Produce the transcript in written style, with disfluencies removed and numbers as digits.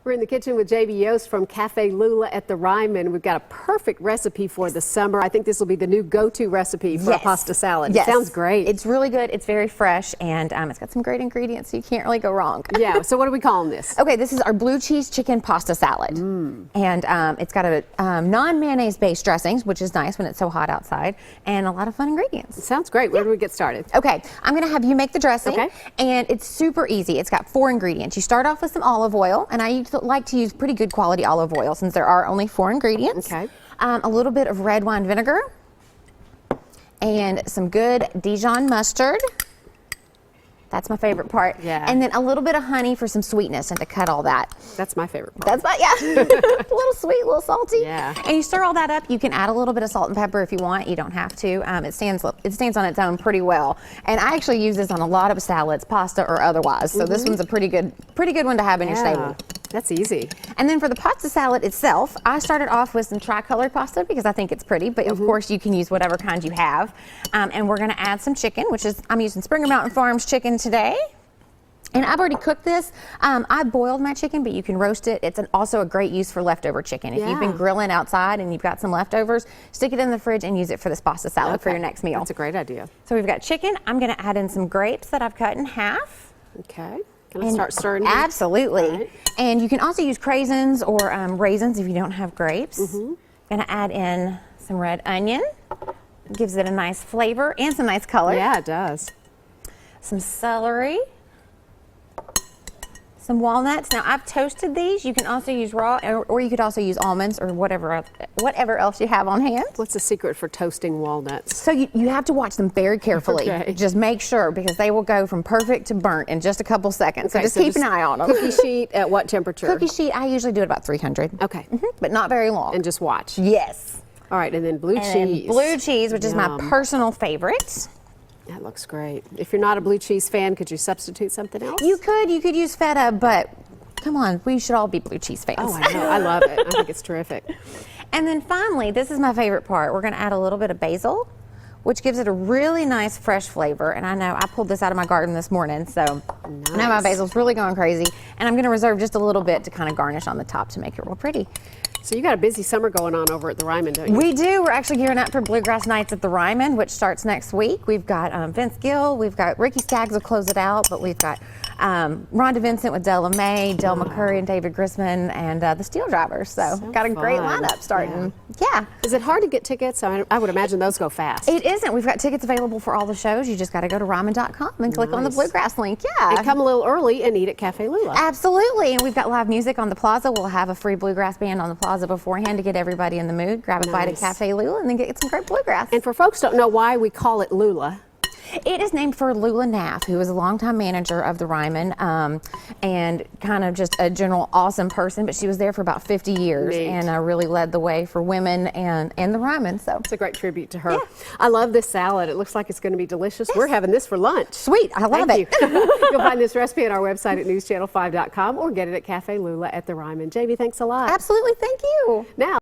We're in the kitchen with JB Yost from Cafe Lula at the Ryman. We've got a perfect recipe for the summer. I think this will be the new go-to recipe for a pasta salad. Yes. It sounds great. It's really good. It's very fresh, and it's got some great ingredients, so you can't really go wrong. Yeah, so what are we calling this? Okay, this is our blue cheese chicken pasta salad. And it's got a non-mayonnaise based dressings, which is nice when it's so hot outside, and a lot of fun ingredients. It sounds great. Where do we get started? Okay, I'm going to have you make the dressing, okay, and it's super easy. It's got 4 ingredients. You start off with some olive oil, and I like to use pretty good quality olive oil since there are only 4 ingredients. Okay. A little bit of red wine vinegar, and some good Dijon mustard. That's my favorite part. Yeah. And then a little bit of honey for some sweetness and to cut all that. That's my favorite part. That's my, yeah. A little sweet, a little salty. Yeah. And you stir all that up. You can add a little bit of salt and pepper if you want. You don't have to. It stands on its own pretty well. And I actually use this on a lot of salads, pasta or otherwise. So this one's a pretty good one to have in your stable. That's easy. And then for the pasta salad itself, I started off with some tricolored pasta because I think it's pretty, but of course you can use whatever kind you have. And we're gonna add some chicken, which is, I'm using Springer Mountain Farms chicken today. And I've already cooked this. I boiled my chicken, but you can roast it. It's also a great use for leftover chicken. If you've been grilling outside and you've got some leftovers, stick it in the fridge and use it for this pasta salad for your next meal. That's a great idea. So we've got chicken. I'm gonna add in some grapes that I've cut in half. Okay. Can I start stirring? Absolutely. Right. And you can also use craisins or raisins if you don't have grapes. Gonna add in some red onion. Gives it a nice flavor and some nice color. Yeah, it does. Some celery. Some walnuts. Now I've toasted these. You can also use raw, or you could also use almonds or whatever else you have on hand. What's the secret for toasting walnuts? So you have to watch them very carefully. Okay. Just make sure, because they will go from perfect to burnt in just a couple seconds. Okay, so just keep an eye on them. Cookie sheet at what temperature? Cookie sheet, I usually do it about 300. Okay. But not very long. And just watch. Yes. All right, and then blue cheese. Then blue cheese, which is my personal favorite. That looks great. If you're not a blue cheese fan, could you substitute something else? You could use feta, but come on, we should all be blue cheese fans. Oh, I know. I love it. I think it's terrific. And then finally, this is my favorite part. We're going to add a little bit of basil, which gives it a really nice fresh flavor. And I know I pulled this out of my garden this morning, so now my basil's really going crazy. And I'm going to reserve just a little bit to kind of garnish on the top to make it real pretty. So you got a busy summer going on over at the Ryman, don't you? We do. We're actually gearing up for Bluegrass Nights at the Ryman, which starts next week. We've got Vince Gill, we've got Ricky Skaggs will close it out, but we've got Rhonda Vincent with Della May, Del McCurry and David Grisman, and the Steel Drivers. So got a great lineup starting. Yeah. Is it hard to get tickets? I would imagine those go fast. It isn't. We've got tickets available for all the shows. You just got to go to ryman.com and click on the Bluegrass link. Yeah. And come a little early and eat at Cafe Lula. Absolutely. And we've got live music on the plaza. We'll have a free bluegrass band on the plaza beforehand to get everybody in the mood. Grab a bite at Cafe Lula and then get some great bluegrass. And for folks who don't know why we call it Lula, it is named for Lula Naff, who was a longtime manager of the Ryman, and kind of just a general awesome person, but she was there for about 50 years and really led the way for women and the Ryman. So it's a great tribute to her. Yeah. I love this salad. It looks like it's going to be delicious. We're having this for lunch. Sweet. I love it. You'll find this recipe on our website at newschannel5.com or get it at Cafe Lula at the Ryman. JB, thanks a lot. Absolutely. Thank you. Now.